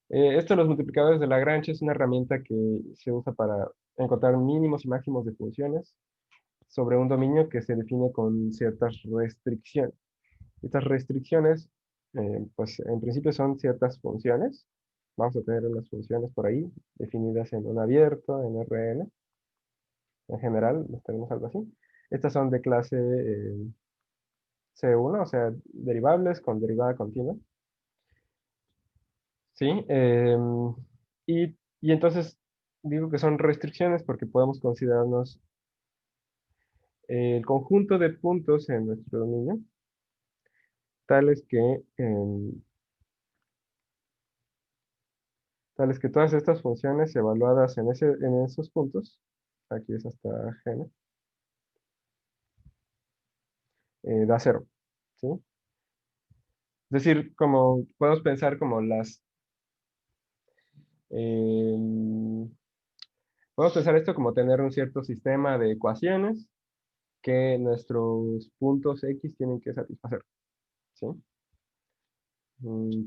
Esto de los multiplicadores de Lagrange es una herramienta que se usa para encontrar mínimos y máximos de funciones sobre un dominio que se define con ciertas restricciones. Estas restricciones, pues en principio son ciertas funciones. Vamos a tener unas funciones por ahí, definidas en un abierto, en Rn. En general, tenemos algo así. Estas son de clase C1, o sea, derivables con derivada continua. ¿Sí? Y entonces digo que son restricciones porque podemos considerarnos el conjunto de puntos en nuestro dominio, tales que, tales que todas estas funciones evaluadas en esos puntos, aquí es hasta g, ¿no? Da cero. ¿Sí? Es decir, como podemos pensar como em, podemos pensar esto como tener un cierto sistema de ecuaciones que nuestros puntos X tienen que satisfacer. ¿Sí?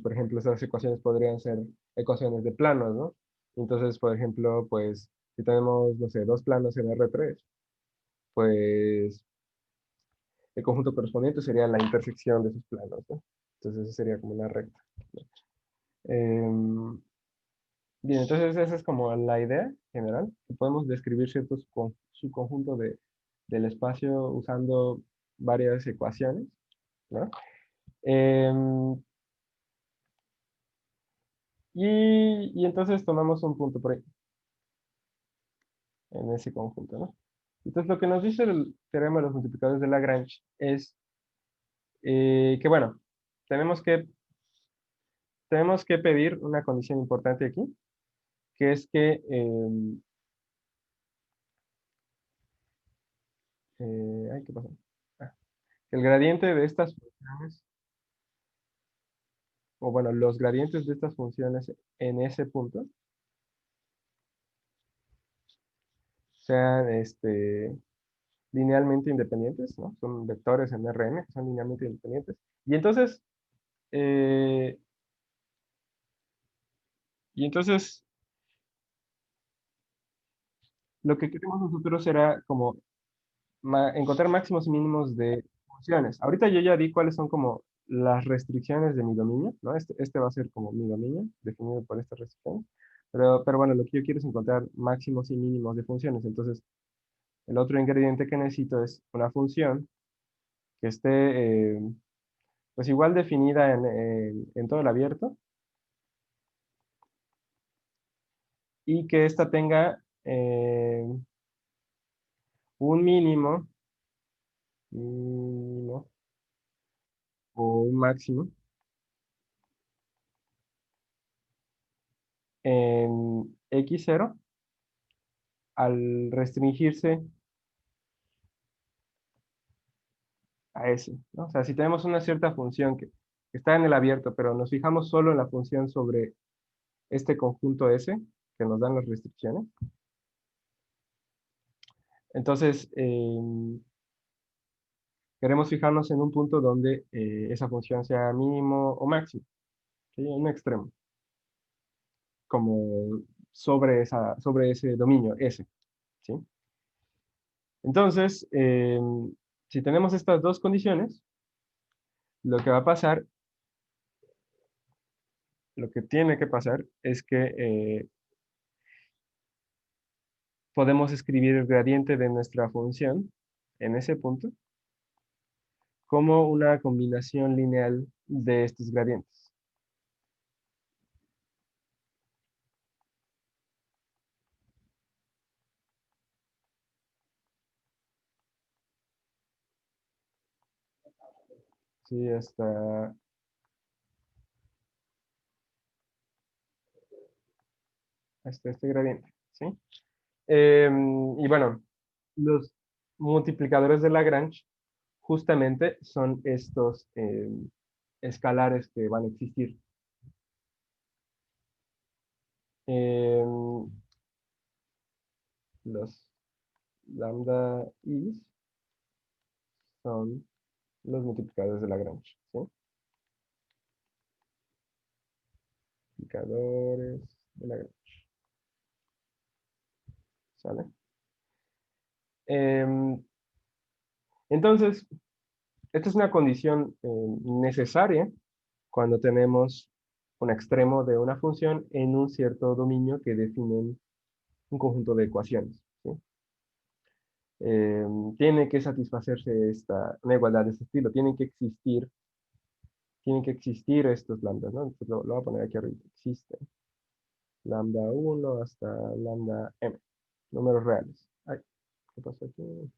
Por ejemplo, esas ecuaciones podrían ser ecuaciones de planos, ¿no? Entonces, por ejemplo, pues, si tenemos, no sé, dos planos en R3, pues el conjunto correspondiente sería la intersección de esos planos, ¿no? Entonces, eso sería como una recta. Em, Bien, entonces esa es como la idea general, que podemos describir ciertos subconjuntos del espacio usando varias ecuaciones, ¿no? Em, y entonces tomamos un punto por ahí, en ese conjunto, ¿no? Entonces lo que nos dice el teorema de los multiplicadores de Lagrange es que, bueno, tenemos que, tenemos que pedir una condición importante aquí, que es que, ay, ¿qué pasó? Ah, que el gradiente de estas funciones, o bueno, los gradientes de estas funciones en ese punto sean linealmente independientes, ¿no? Son vectores en Rn que son linealmente independientes. Y entonces, eh, y entonces lo que queremos nosotros será como encontrar máximos y mínimos de funciones. Ahorita yo ya vi cuáles son como las restricciones de mi dominio, ¿no? Este va a ser como mi dominio, definido por estas restricciones. Pero bueno, lo que yo quiero es encontrar máximos y mínimos de funciones. Entonces, el otro ingrediente que necesito es una función que esté, pues igual definida en todo el abierto y que ésta tenga un mínimo o un máximo en x0 al restringirse a S, ¿no? O sea, si tenemos una cierta función que está en el abierto, pero nos fijamos solo en la función sobre este conjunto S, que nos dan las restricciones, entonces queremos fijarnos en un punto donde esa función sea mínimo o máximo, ¿sí? Un extremo, como sobre ese dominio S, ¿sí? Entonces, si tenemos estas dos condiciones, lo que va a pasar, lo que tiene que pasar es que podemos escribir el gradiente de nuestra función en ese punto como una combinación lineal de estos gradientes. Sí, hasta este gradiente, ¿sí? Y bueno, los multiplicadores de Lagrange justamente son estos escalares que van a existir. Em, los lambda i's son los multiplicadores de Lagrange, ¿sí? multiplicadores de Lagrange. ¿Sale? Entonces, esta es una condición necesaria cuando tenemos un extremo de una función en un cierto dominio que definen un conjunto de ecuaciones. ¿Sí? Tiene que satisfacerse una igualdad de este estilo. Tienen que existir estos lambdas, ¿no? Entonces lo voy a poner aquí arriba. Existe lambda 1 hasta lambda m. Números reales. Ay, ¿qué pasó aquí?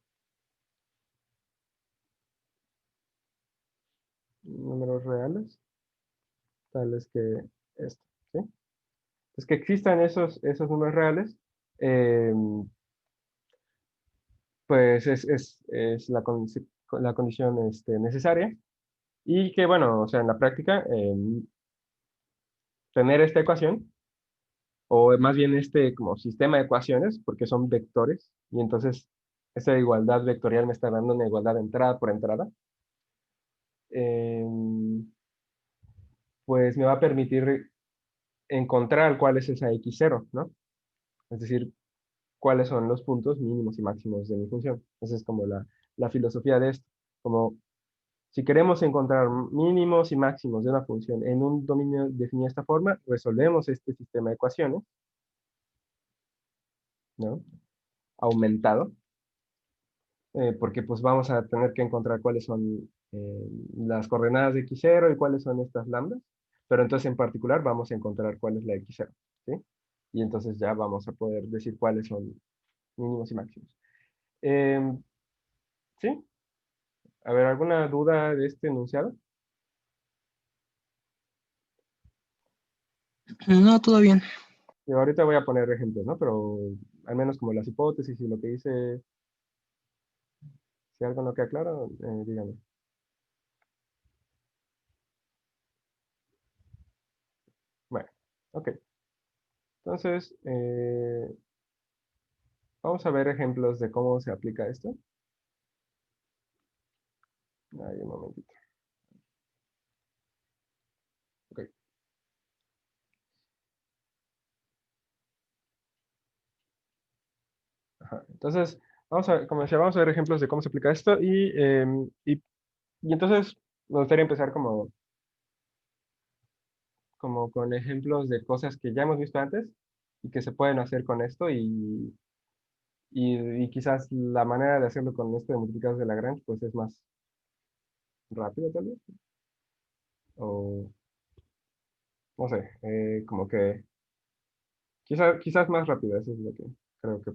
Números reales, tales que esto, ¿sí? Entonces, que existan esos números reales, eh, pues es la condición necesaria. Y que, bueno, o sea, en la práctica, tener esta ecuación, o más bien este como sistema de ecuaciones, porque son vectores, y entonces esa igualdad vectorial me está dando una igualdad entrada por entrada, pues me va a permitir encontrar cuál es esa x0, ¿no? Es decir, cuáles son los puntos mínimos y máximos de mi función. Esa es como la filosofía de esto. Como si queremos encontrar mínimos y máximos de una función en un dominio definido de esta forma, resolvemos este sistema de ecuaciones, ¿no? Aumentado, porque pues vamos a tener que encontrar cuáles son las coordenadas de x0 y cuáles son estas lambdas, pero entonces en particular vamos a encontrar cuál es la x0, ¿sí? Y entonces ya vamos a poder decir cuáles son mínimos y máximos. ¿Sí? A ver, ¿alguna duda de este enunciado? No, todo bien. Y ahorita voy a poner ejemplos, ¿no? Pero al menos como las hipótesis y lo que dice, si algo no queda claro, díganme. Bueno, ok. Entonces, vamos a ver ejemplos de cómo se aplica esto. Ahí, un momentito. Ok. Ajá. Entonces, como decía, vamos a ver ejemplos de cómo se aplica esto y entonces me gustaría empezar como con ejemplos de cosas que ya hemos visto antes y que se pueden hacer con esto y quizás la manera de hacerlo con esto de multiplicados de Lagrange pues es más rápido tal vez. O no sé, como que quizás más rápido, eso es lo que creo que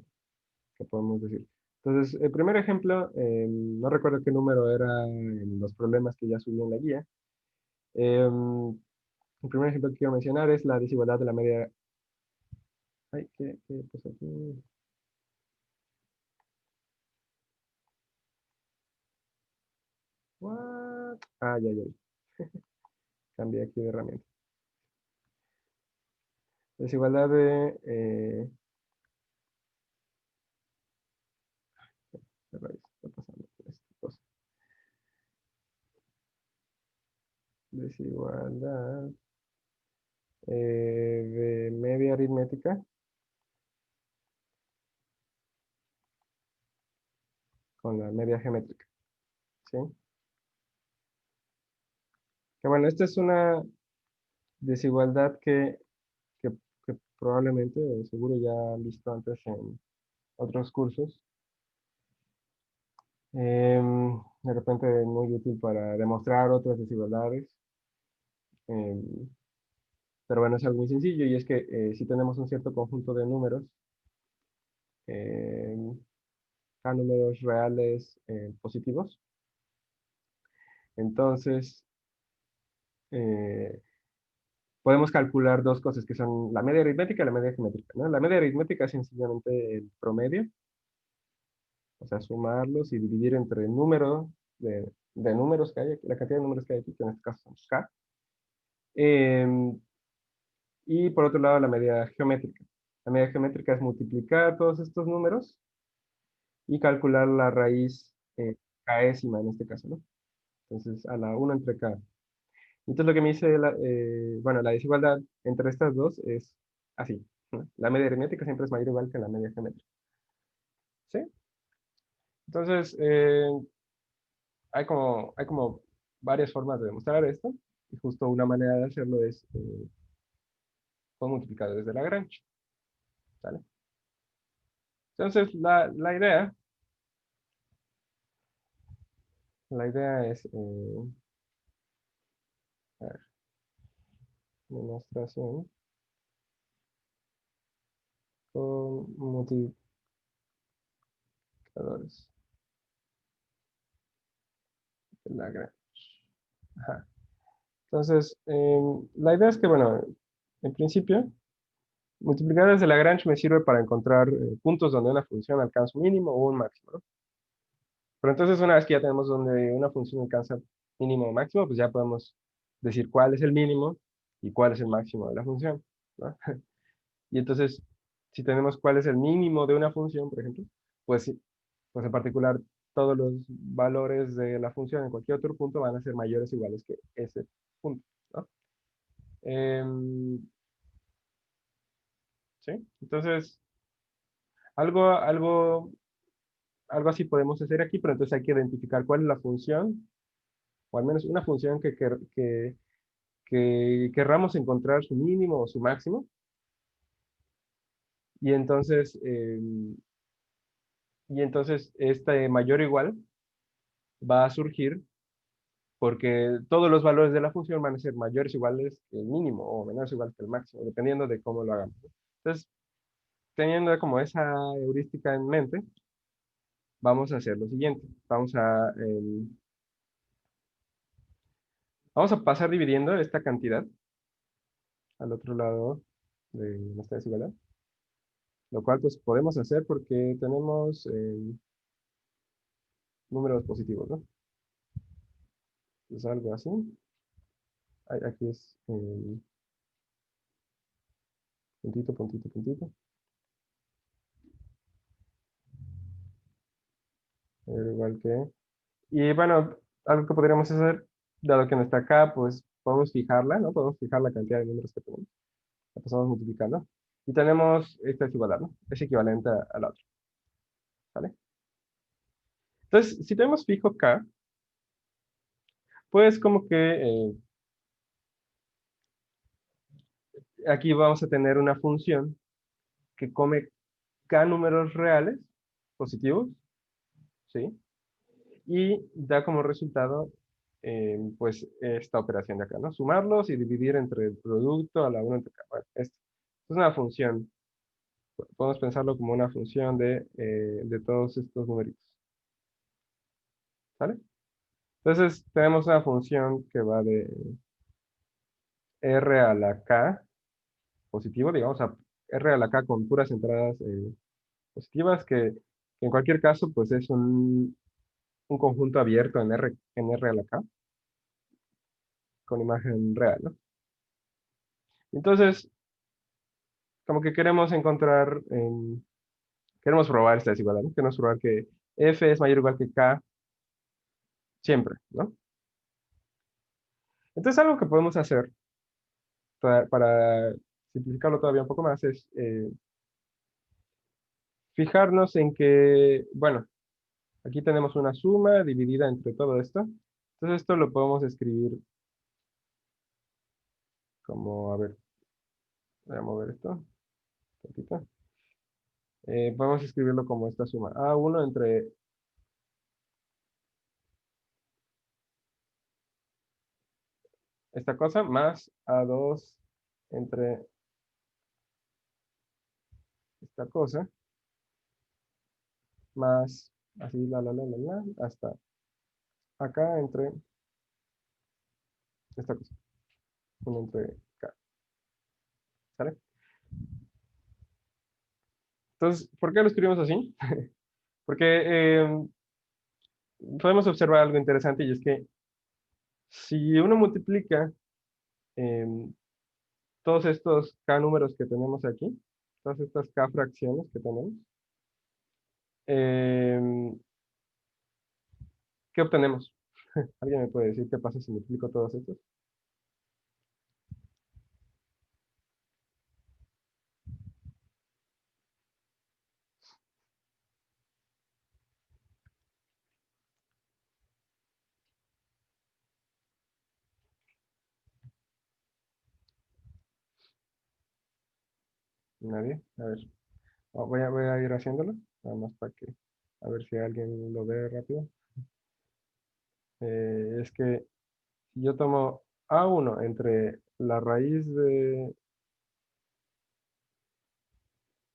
podemos decir. Entonces, el primer ejemplo, no recuerdo qué número era en los problemas que ya subí en la guía. El primer ejemplo que quiero mencionar es la desigualdad de la media. Ay, ¿qué pasó aquí? What? Ah, ya. Cambié aquí de herramienta. Desigualdad de. ¿Qué rayos está pasando con esta cosa? Desigualdad de media aritmética con la media geométrica. ¿Sí? Que bueno, esta es una desigualdad que, que probablemente, o seguro ya han visto antes en otros cursos. De repente muy útil para demostrar otras desigualdades. em, pero bueno, es algo muy sencillo y es que si tenemos un cierto conjunto de números, em, a números reales positivos, entonces eh, podemos calcular dos cosas que son la media aritmética y la media geométrica, ¿no? La media aritmética es sencillamente el promedio, o sea, sumarlos y dividir entre el número de números que hay aquí, la cantidad de números que hay aquí, que en este caso son k. Em, y por otro lado, la media geométrica. La media geométrica es multiplicar todos estos números y calcular la raíz késima en este caso, ¿no? Entonces, a la 1 entre k. Entonces lo que me dice, bueno, la desigualdad entre estas dos es así, ¿no? La media aritmética siempre es mayor o igual que la media geométrica. ¿Sí? Entonces, hay como varias formas de demostrar esto, y justo una manera de hacerlo es con multiplicadores de Lagrange, ¿sale? Entonces, la idea es, a ver, demostración con multiplicadores de Lagrange. Ajá. Entonces, la idea es que, bueno, en principio, multiplicadores de Lagrange me sirve para encontrar puntos donde una función alcanza un mínimo o un máximo, ¿no? Pero entonces, una vez que ya tenemos donde una función alcanza mínimo o máximo, pues ya podemos decir cuál es el mínimo y cuál es el máximo de la función, ¿no? Y entonces, si tenemos cuál es el mínimo de una función, por ejemplo, pues, pues en particular todos los valores de la función en cualquier otro punto van a ser mayores o iguales que ese punto, ¿no? Em, ¿Sí? Entonces, algo, algo, algo así podemos hacer aquí, pero entonces hay que identificar cuál es la función, o al menos una función que querramos encontrar su mínimo o su máximo, y entonces, este mayor o igual va a surgir porque todos los valores de la función van a ser mayores o iguales que el mínimo o menores o iguales que el máximo, dependiendo de cómo lo hagamos, ¿no? Entonces, teniendo como esa heurística en mente, vamos a hacer lo siguiente. Vamos a pasar dividiendo esta cantidad al otro lado de nuestra desigualdad, lo cual pues podemos hacer porque tenemos números positivos, ¿no? Es algo así. Aquí es puntito, puntito, puntito. Igual que... Y bueno, algo que podríamos hacer, dado que no está acá, pues podemos fijarla, ¿no? Podemos fijar la cantidad de números que tenemos. La pasamos multiplicando. Y tenemos esta desigualdad, ¿no? Es equivalente a la otra, ¿vale? Entonces, si tenemos fijo k, pues como que aquí vamos a tener una función que come k números reales positivos, ¿sí? Y da como resultado, pues, esta operación de acá, ¿no? Sumarlos y dividir entre el producto a la 1 entre k. Bueno, esto es una función. Podemos pensarlo como una función de todos estos numeritos, ¿vale? Entonces, tenemos una función que va de r a la k positivo, digamos, a r a la k con puras entradas positivas, que en cualquier caso, pues es un conjunto abierto en R a la k, con imagen real, ¿no? Entonces, como que queremos probar esta desigualdad, ¿no? Queremos probar que f es mayor o igual que k siempre, ¿no? Entonces, algo que podemos hacer para simplificarlo todavía un poco más es fijarnos en que, bueno, aquí tenemos una suma dividida entre todo esto. Entonces, esto lo podemos escribir como, a ver, voy a mover esto un poquito. Podemos escribirlo como esta suma. A1 entre esta cosa más A2 entre esta cosa más así, hasta acá entre esta cosa. 1 entre K. ¿Sale? Entonces, ¿por qué lo escribimos así? Porque podemos observar algo interesante y es que si uno multiplica em, todos estos K números que tenemos aquí, todas estas K fracciones que tenemos, em, ¿qué obtenemos? ¿Alguien me puede decir qué pasa si multiplico todos estos? Nadie. A ver, voy a ir haciéndolo, nada más para que, a ver si alguien lo ve rápido. Es que si yo tomo A1 entre la raíz de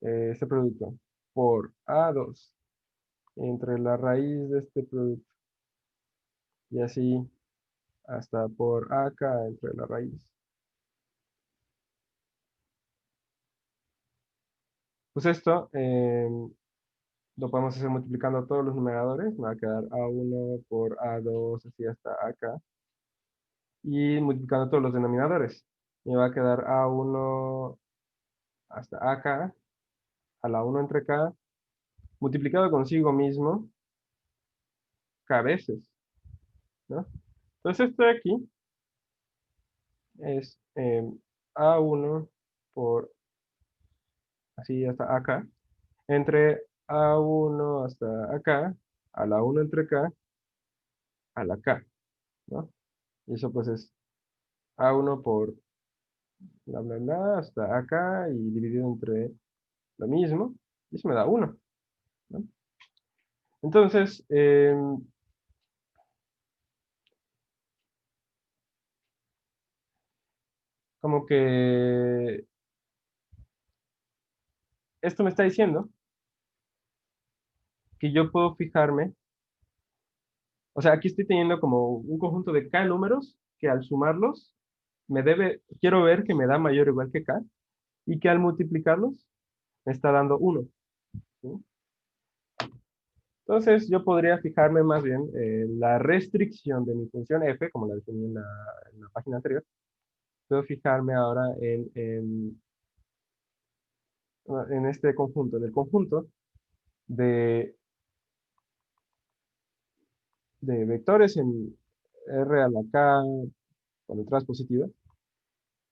este producto por A2 entre la raíz de este producto y así hasta por acá entre la raíz. Pues esto lo podemos hacer multiplicando todos los numeradores. Me va a quedar A1 por A2 así hasta acá. Y multiplicando todos los denominadores. Me va a quedar A1 hasta acá, a la 1 entre K, multiplicado consigo mismo K veces, ¿no? Entonces esto de aquí es A1 por así hasta acá, entre A1 hasta acá, a la 1 entre K, a la K, ¿no? Y eso pues es A1 por bla, bla, bla, hasta acá y dividido entre lo mismo, y eso me da 1, ¿no? Entonces, como que esto me está diciendo que yo puedo fijarme, o sea, aquí estoy teniendo como un conjunto de K números que al sumarlos quiero ver que me da mayor o igual que K y que al multiplicarlos me está dando 1, ¿sí? Entonces, yo podría fijarme más bien en la restricción de mi función f, como la definí en la página anterior. Puedo fijarme ahora en este conjunto, en el conjunto de, de vectores en R a la K con entradas positivas,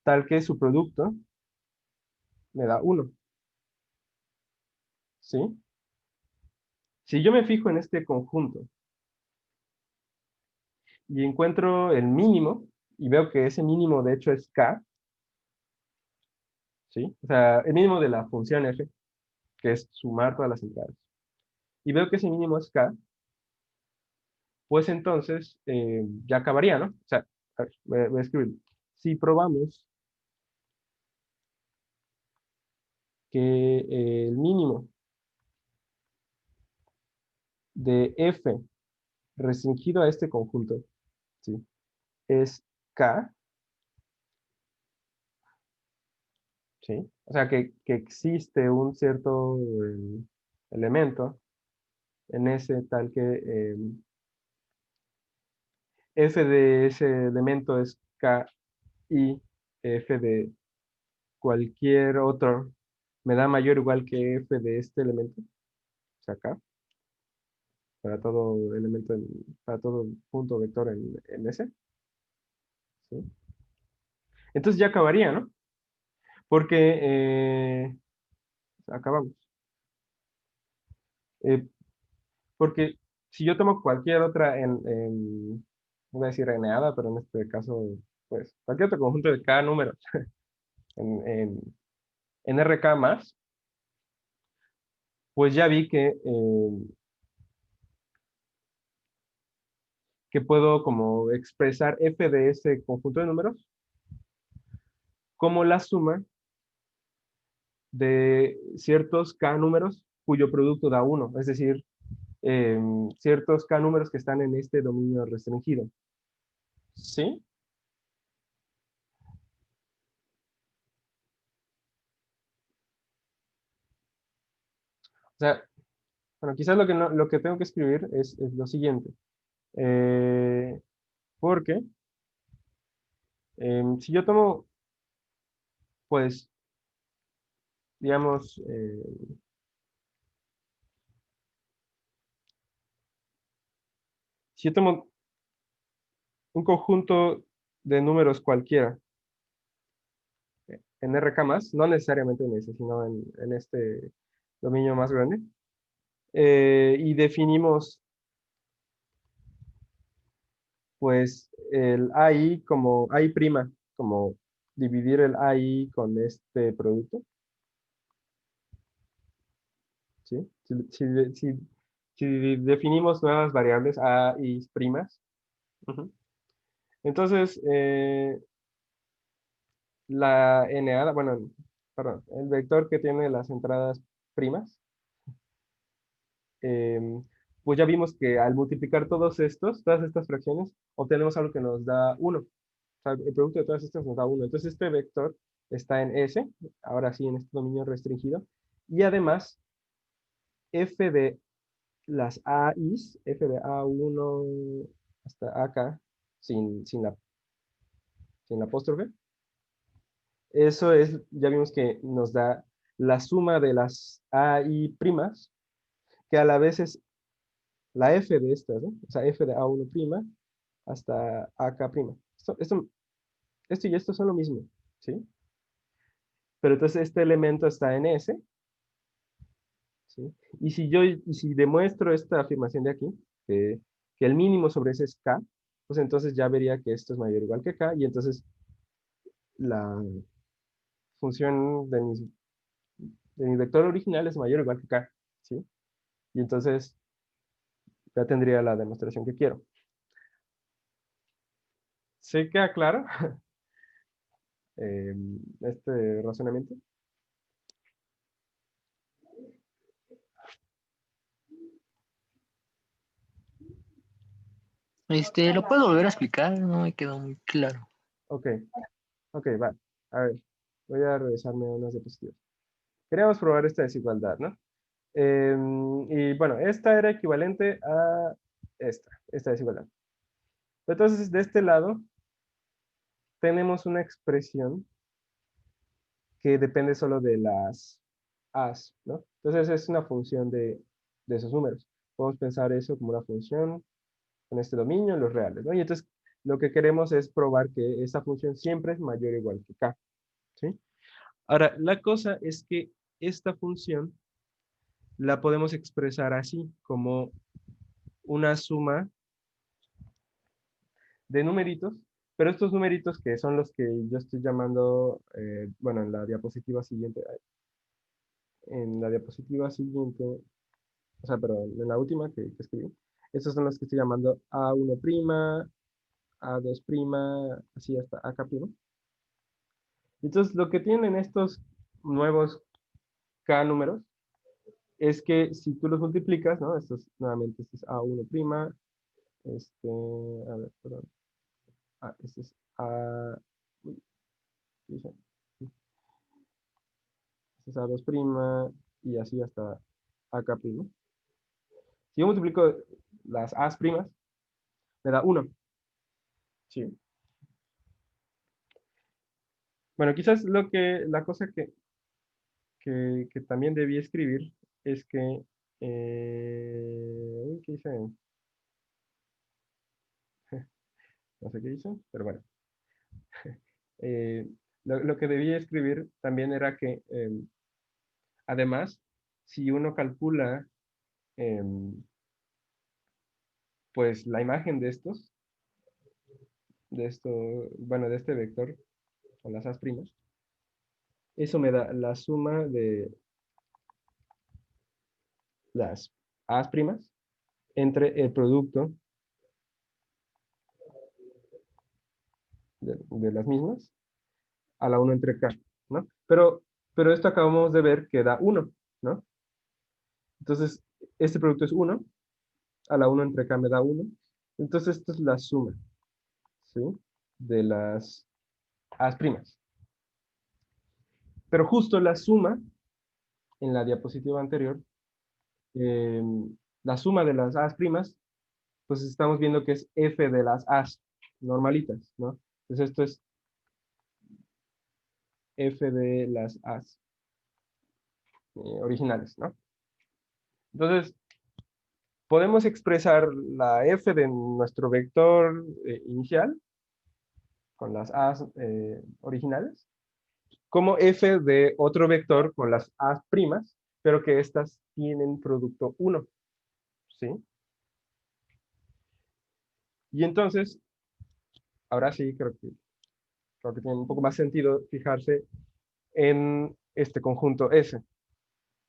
tal que su producto me da 1, ¿sí? Si yo me fijo en este conjunto y encuentro el mínimo, y veo que ese mínimo de hecho es K, ¿sí? O sea, el mínimo de la función f, que es sumar todas las entradas, y veo que ese mínimo es K, pues entonces ya acabaría, ¿no? O sea, a ver, voy a escribirlo. Si probamos que el mínimo de f restringido a este conjunto, ¿sí? Es K, ¿sí? O sea, que existe un cierto elemento en ese tal que f de ese elemento es K y f de cualquier otro me da mayor o igual que f de este elemento, o sea, K, para todo elemento, para todo punto vector en ese, ¿sí? Entonces ya acabaría, ¿no? Porque acabamos. Eh, porque si yo tomo cualquier otra voy a decir eneada, pero en este caso, pues, cualquier otro conjunto de K números en, en, en RK más, pues ya vi que puedo como expresar f de ese conjunto de números como la suma de ciertos K números cuyo producto da 1, es decir, ciertos K números que están en este dominio restringido. ¿Sí? O sea, bueno, quizás lo que, lo que tengo que escribir es lo siguiente. Eh, porque si yo tomo, pues, digamos, si yo tomo un conjunto de números cualquiera en RK más, no necesariamente en ese, sino en este dominio más grande, y definimos, pues, el AI como AI prima, como dividir el AI con este producto. ¿sí? Si definimos nuevas variables a y primas, ujú, entonces la NA, bueno, perdón, el vector que tiene las entradas primas, em, pues ya vimos que al multiplicar todas estas fracciones, obtenemos algo que nos da 1. O sea, el producto de todas estas nos da 1. Entonces este vector está en S, ahora sí en este dominio restringido, y además f de las AIs, f de A1 hasta AK, sin la apóstrofe, eso es, ya vimos que nos da la suma de las AI primas, que a la vez es la f de estas, ¿no? O sea, f de A1 prima hasta AK prima. Esto y esto son lo mismo, ¿sí? Pero entonces este elemento está en S, ¿sí? Y si demuestro esta afirmación de aquí, que, que el mínimo sobre S es K, pues entonces ya vería que esto es mayor o igual que K, y entonces la función de mi vector original es mayor o igual que K, ¿sí? Y entonces ya tendría la demostración que quiero. ¿Se queda claro eh, este razonamiento? ¿Lo puedo volver a explicar? No me quedó muy claro. Ok, ok, va. A ver, voy a regresarme a unas diapositivas. Queríamos probar esta desigualdad, ¿no? Y bueno, esta era equivalente a esta desigualdad. Entonces, de este lado, tenemos una expresión que depende solo de las A's, ¿no? Entonces, es una función de esos números. Podemos pensar eso como una función con este dominio en los reales, ¿no? Y entonces, lo que queremos es probar que esa función siempre es mayor o igual que K, ¿sí? Ahora, la cosa es que esta función la podemos expresar así, como una suma de numeritos, pero estos numeritos que son los que yo estoy llamando, bueno, en la diapositiva siguiente, o sea, perdón, en la última que escribí, estos son los que estoy llamando A1', A2', así hasta AK'. Entonces, lo que tienen estos nuevos K números es que si tú los multiplicas, ¿no? Nuevamente, este es A1', a ver, perdón, este es A, uy, ¿qué hice? Este es A2', y así hasta AK'. Si yo multiplico las A's primas, me da 1. Sí. Bueno, quizás la cosa que también debí escribir es que, uy, ¿qué hice? No sé qué hice, pero bueno. Eh, lo que debí escribir también era que, además, si uno calcula, em, pues, la imagen bueno, de este vector, con las A's primas, eso me da la suma de las A's primas entre el producto de las mismas a la 1 entre K, ¿no? Pero esto acabamos de ver que da 1, ¿no? Entonces, este producto es 1, a la 1 entre K me da 1. Entonces, esto es la suma, ¿sí? De las A's primas. Pero justo la suma, en la diapositiva anterior, eh, la suma de las A's primas, pues estamos viendo que es F de las A's normalitas, ¿no? Entonces, esto es F de las A's originales, ¿no? Entonces, podemos expresar la f de nuestro vector inicial, con las a originales, como f de otro vector con las a primas, pero que estas tienen producto 1, ¿sí? Y entonces, ahora sí, creo que tiene un poco más sentido fijarse en este conjunto S.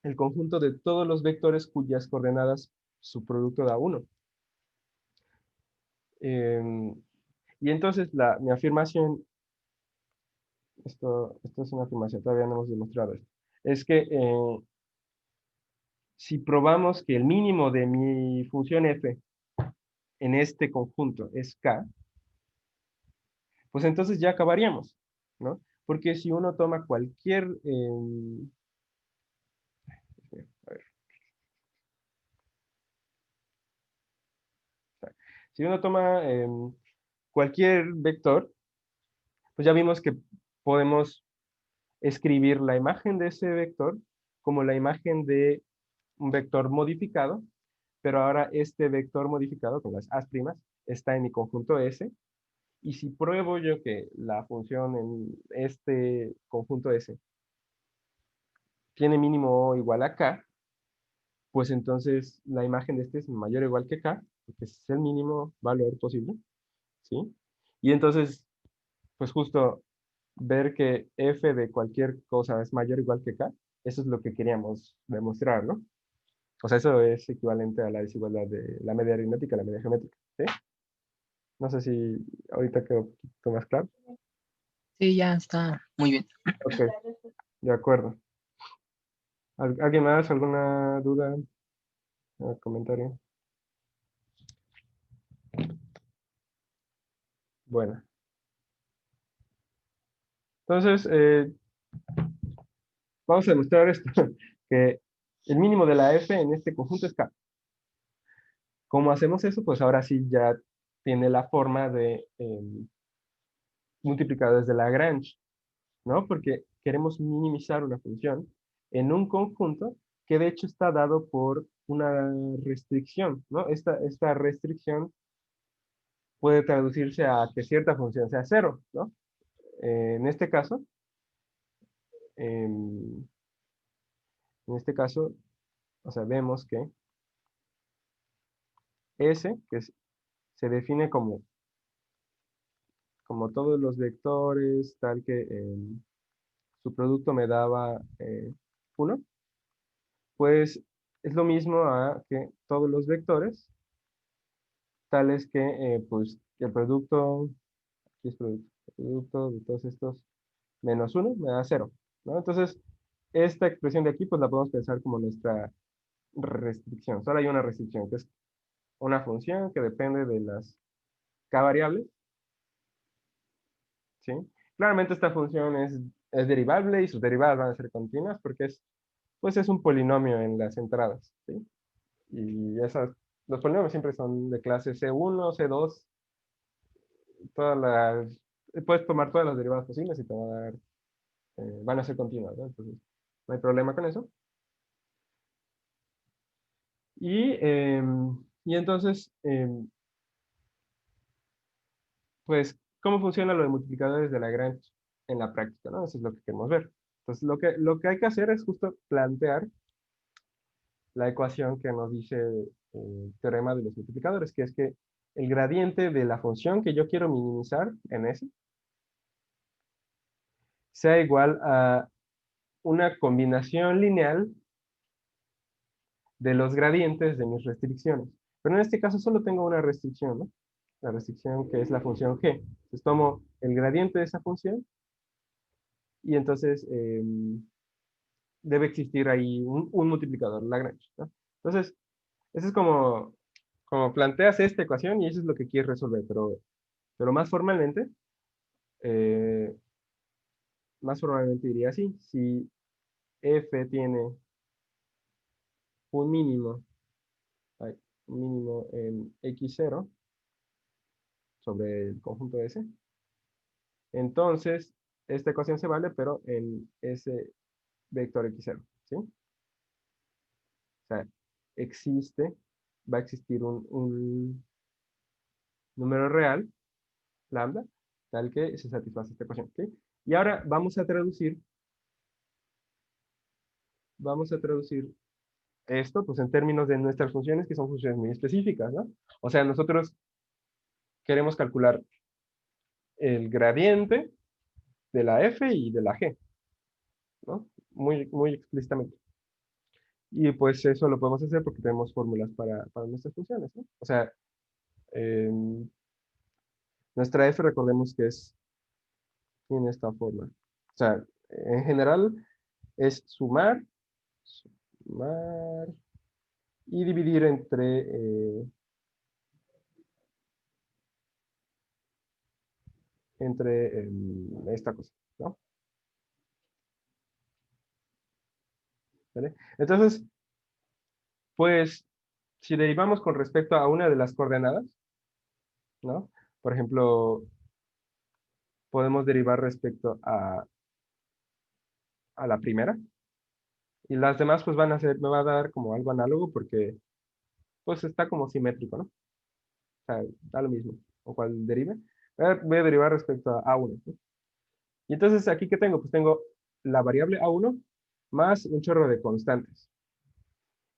el conjunto de todos los vectores cuyas coordenadas su producto da 1. Y entonces mi afirmación, esto es una afirmación, todavía no hemos demostrado esto, es que si probamos que el mínimo de mi función f en este conjunto es k, pues entonces ya acabaríamos, ¿no? Porque si uno toma cualquier, a ver, si uno toma cualquier vector, pues ya vimos que podemos escribir la imagen de ese vector como la imagen de un vector modificado, pero ahora este vector modificado con las as' está en mi conjunto S, y si pruebo yo que la función en este conjunto S tiene mínimo o igual a k, pues entonces la imagen de este es mayor o igual que k, porque ese es el mínimo valor posible, ¿sí? Y entonces, pues justo ver que f de cualquier cosa es mayor o igual que k, eso es lo que queríamos demostrar, ¿no? O sea, eso es equivalente a la desigualdad de la media aritmética a la media geométrica, ¿sí? No sé si ahorita quedó un poquito más claro. Sí, ya está muy bien. Ok, de acuerdo. ¿Alguien más? ¿Alguna duda? ¿Comentario? Bueno, entonces, vamos a demostrar esto, que el mínimo de la f en este conjunto es k. ¿Cómo hacemos eso? Pues ahora sí ya tiene la forma de multiplicadores de Lagrange, ¿no? Porque queremos minimizar una función en un conjunto que de hecho está dado por una restricción, ¿no? Esta restricción puede traducirse a que cierta función sea cero, ¿no? En este caso, en, en este caso, o sea, vemos que S, se define como todos los vectores, tal que su producto me daba 1, pues es lo mismo a que todos los vectores, tales que pues el producto, aquí es producto, el producto de todos estos menos 1 me da 0, ¿no? Entonces, esta expresión de aquí pues la podemos pensar como nuestra restricción. Solo hay una restricción, que es una función que depende de las k variables, ¿sí? Claramente esta función es derivable y sus derivadas van a ser continuas porque pues es un polinomio en las entradas, ¿sí? Y los polinomios siempre son de clase C1, C2, todas puedes tomar todas las derivadas posibles y te va a dar, van a ser continuas, ¿no? Entonces, no hay problema con eso. Y entonces, pues, ¿cómo funciona lo de multiplicadores de Lagrange en la práctica, ¿no? Eso es lo que queremos ver. Entonces, lo que hay que hacer es justo plantear la ecuación que nos dice el teorema de los multiplicadores, que es que el gradiente de la función que yo quiero minimizar en S sea igual a una combinación lineal de los gradientes de mis restricciones. Pero en este caso solo tengo una restricción, ¿no? La restricción que es la función g. Entonces tomo el gradiente de esa función y entonces debe existir ahí un multiplicador Lagrange, ¿no? Entonces, eso es como planteas esta ecuación y eso es lo que quieres resolver, pero eh, más formalmente diría así, si f tiene un mínimo, ay, un mínimo en x0 sobre el conjunto S, entonces esta ecuación se vale, pero en ese vector x0, ¿sí? O sea, existe, va a existir un número real, lambda, tal que se satisface esta ecuación, ¿sí? Y ahora vamos a traducir esto, pues en términos de nuestras funciones, que son funciones muy específicas, ¿no? O sea, nosotros queremos calcular el gradiente de la f y de la g, ¿no? Muy, muy explícitamente. Y pues eso lo podemos hacer porque tenemos fórmulas para nuestras funciones, ¿no? O sea, nuestra f recordemos que es en esta forma. O sea, en general es sumar y dividir entre esta cosa, ¿no? ¿Vale? Entonces, pues, si derivamos con respecto a una de las coordenadas, ¿no? Por ejemplo, podemos derivar respecto a la primera, y las demás pues van a ser, me va a dar como algo análogo porque pues está como simétrico, ¿no? O sea, da lo mismo, o cual derive. Voy a derivar respecto a A1, ¿no? Y entonces, ¿aquí qué tengo? Pues tengo la variable A1 más un chorro de constantes.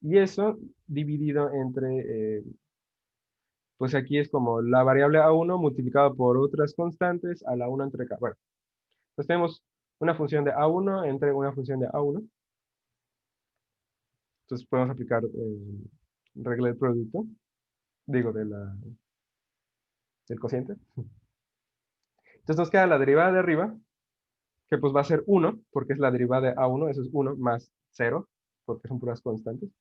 Y eso dividido entre, pues aquí es como la variable A1 multiplicado por otras constantes a la 1 entre K. Bueno, pues tenemos una función de A1 entre una función de A1. Entonces podemos aplicar regla del producto, digo, del cociente. Entonces nos queda la derivada de arriba, que pues va a ser 1, porque es la derivada de A1, eso es 1 más 0, porque son puras constantes.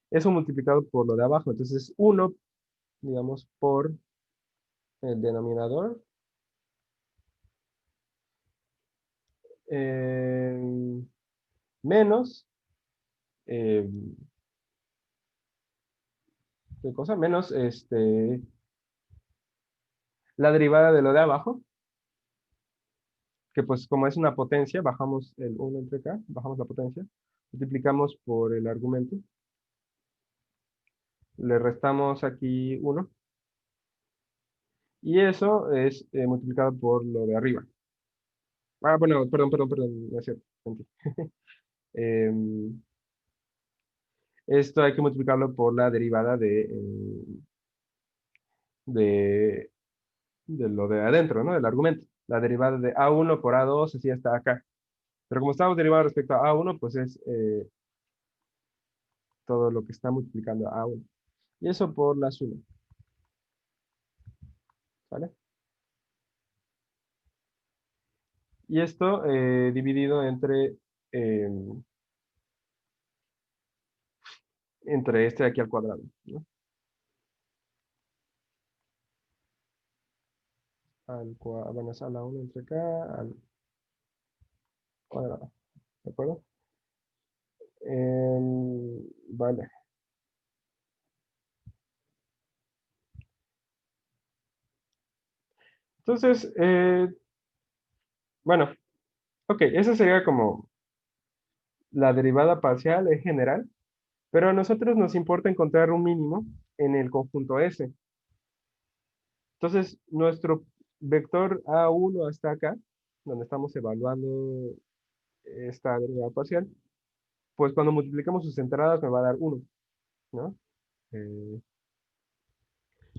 Eso multiplicado por lo de abajo, entonces es 1, digamos, por el denominador, eh, menos, eh, ¿qué cosa? Menos la derivada de lo de abajo, que pues como es una potencia, bajamos el 1 entre K, bajamos la potencia, multiplicamos por el argumento, le restamos aquí 1, y eso es multiplicado por lo de arriba. Ah, bueno, perdón, no es cierto. Mentí. Em, Esto hay que multiplicarlo por la derivada de, de lo de adentro, ¿no? Del argumento. La derivada de A1 por A2, así hasta acá. Pero como estamos derivando respecto a A1, pues es todo lo que está multiplicando a A1. Y eso por la suma, ¿vale? Y esto dividido eh, entre este de aquí al cuadrado, ¿no? Bueno, es a la 1 entre acá, al cuadrado, ¿de acuerdo? Vale. Entonces, bueno, ok, esa sería como la derivada parcial en general, pero a nosotros nos importa encontrar un mínimo en el conjunto S. Entonces, nuestro vector A1 hasta acá, donde estamos evaluando esta derivada parcial, pues cuando multiplicamos sus entradas me va a dar 1, ¿no? Eh,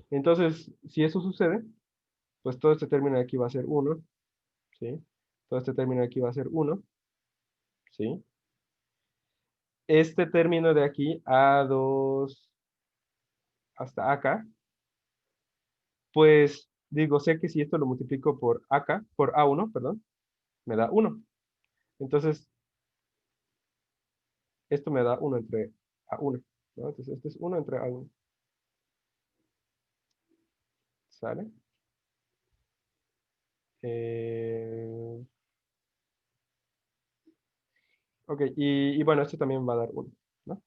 entonces, si eso sucede, pues todo este término de aquí va a ser 1, ¿sí? Todo este término de aquí va a ser 1, ¿sí? Este término de aquí, A2 hasta acá, pues digo, sé que si esto lo multiplico por acá, por A1, perdón, me da 1. Entonces, esto me da 1 entre A1, ¿no? Entonces, este es 1 entre A1, ¿sale? Eh, ok, y bueno, esto también va a dar 1, ¿no?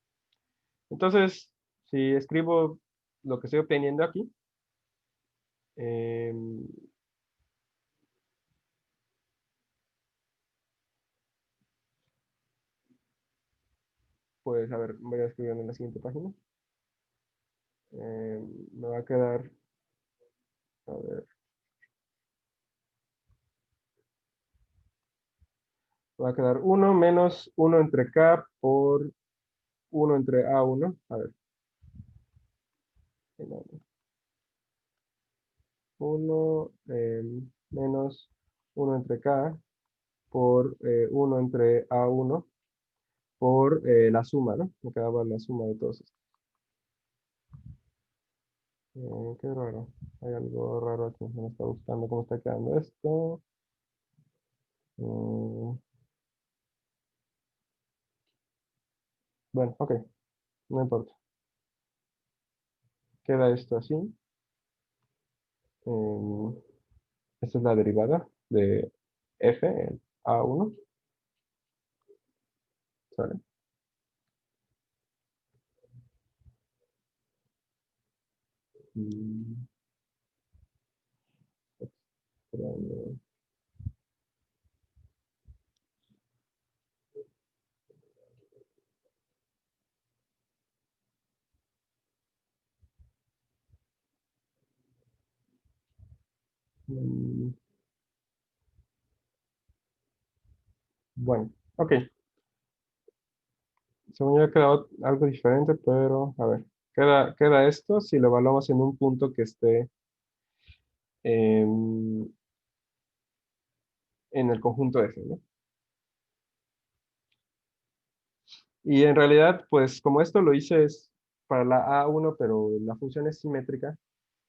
Entonces, si escribo lo que estoy obteniendo aquí, eh, pues a ver, voy a escribir en la siguiente página. Me va a quedar, a ver, me va a quedar 1 menos 1 entre K por 1 entre A1. A ver, 1 menos 1 entre K por 1 entre A1 por la suma, ¿no? Me quedaba la suma de todos estos. Qué raro. Hay algo raro aquí. Me está buscando cómo está quedando esto. Mm, bueno, ok. No importa. Queda esto así. Em, Esta es la derivada de f, el a1. ¿Sale? Mm, extraño. Mm, Bueno, ok. Según yo ha quedado algo diferente, pero a ver. Queda esto si lo evaluamos en un punto que esté en, en el conjunto F, ¿no? Y en realidad, pues como esto lo hice es para la A1, pero la función es simétrica,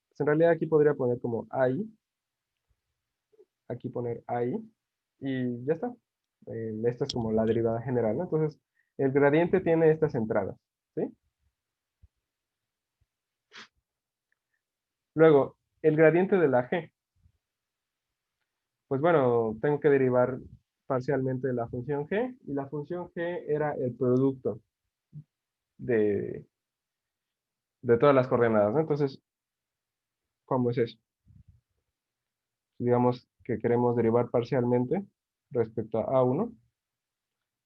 pues en realidad aquí podría poner como AI, aquí poner AI, y ya está. Esta es como la derivada general, ¿no? Entonces, el gradiente tiene estas entradas, ¿sí? Luego, el gradiente de la G. Pues bueno, tengo que derivar parcialmente de la función G, y la función G era el producto de, de todas las coordenadas, ¿no? Entonces, ¿cómo es eso? Digamos que queremos derivar parcialmente respecto a A1,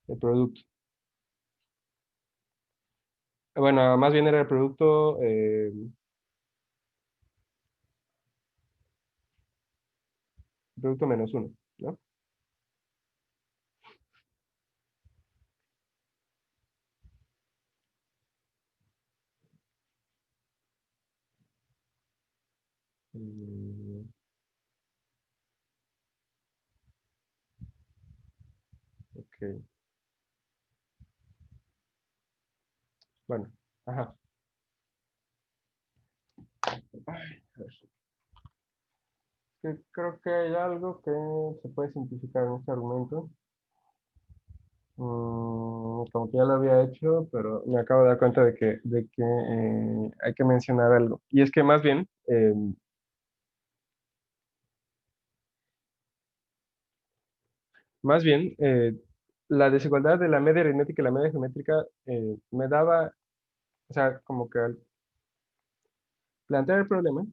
el producto. Bueno, más bien era el producto menos uno, ¿no? Mm, ok, bueno, ajá. Ay, a ver, creo que hay algo que se puede simplificar en este argumento. Como que ya lo había hecho, pero me acabo de dar cuenta de que hay que mencionar algo. Y es que más bien, la desigualdad de la media aritmética y la media geométrica me daba, o sea, como que al plantear el problema,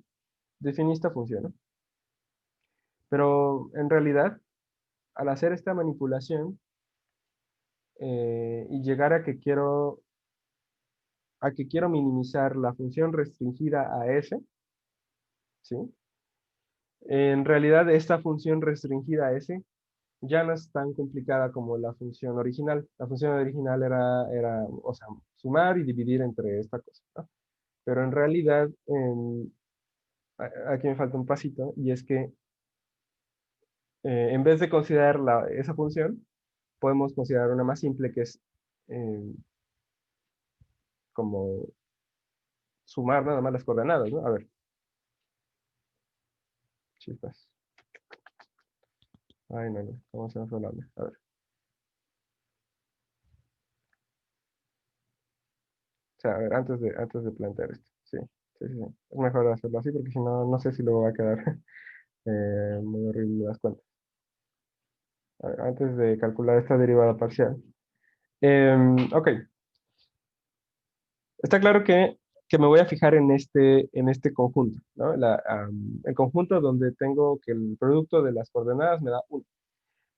definí esta función, ¿no? Pero en realidad, al hacer esta manipulación y llegar a que quiero minimizar la función restringida a s, ¿sí? En realidad, esta función restringida a s ya no es tan complicada como la función original. La función original era, o sea, sumar y dividir entre esta cosa, ¿no? Pero en realidad, aquí me falta un pasito, y es que en vez de considerar esa función, podemos considerar una más simple que es eh, como sumar nada más las coordenadas, ¿no? A ver, chispas. Ay, no, no, ¿cómo se me fue la onda? A ver, o sea, a ver, antes de plantear esto, sí, sí, sí, sí. Es mejor hacerlo así porque si no, no sé si luego va a quedar muy horrible las cuentas. A ver, antes de calcular esta derivada parcial. Ok, está claro que me voy a fijar en este conjunto, ¿no? El conjunto donde tengo que el producto de las coordenadas me da 1.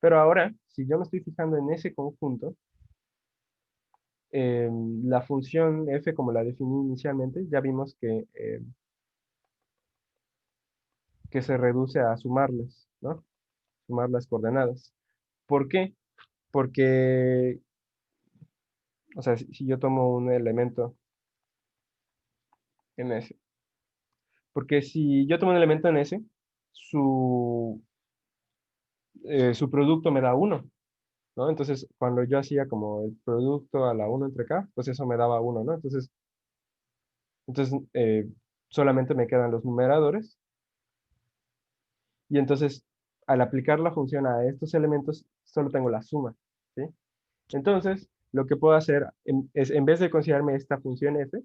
Pero ahora, si yo me estoy fijando en ese conjunto, la función f, como la definí inicialmente, ya vimos que se reduce a sumarlas, ¿no? Sumar las coordenadas. ¿Por qué? Porque, o sea, si yo tomo un elemento en S, porque si yo tomo un elemento en S, su, su producto me da 1, ¿no? Entonces, cuando yo hacía como el producto a la 1 entre k, pues eso me daba 1, ¿no? Entonces solamente me quedan los numeradores. Y entonces, al aplicar la función a estos elementos, solo tengo la suma, ¿sí? Entonces, lo que puedo hacer es, en vez de considerarme esta función f,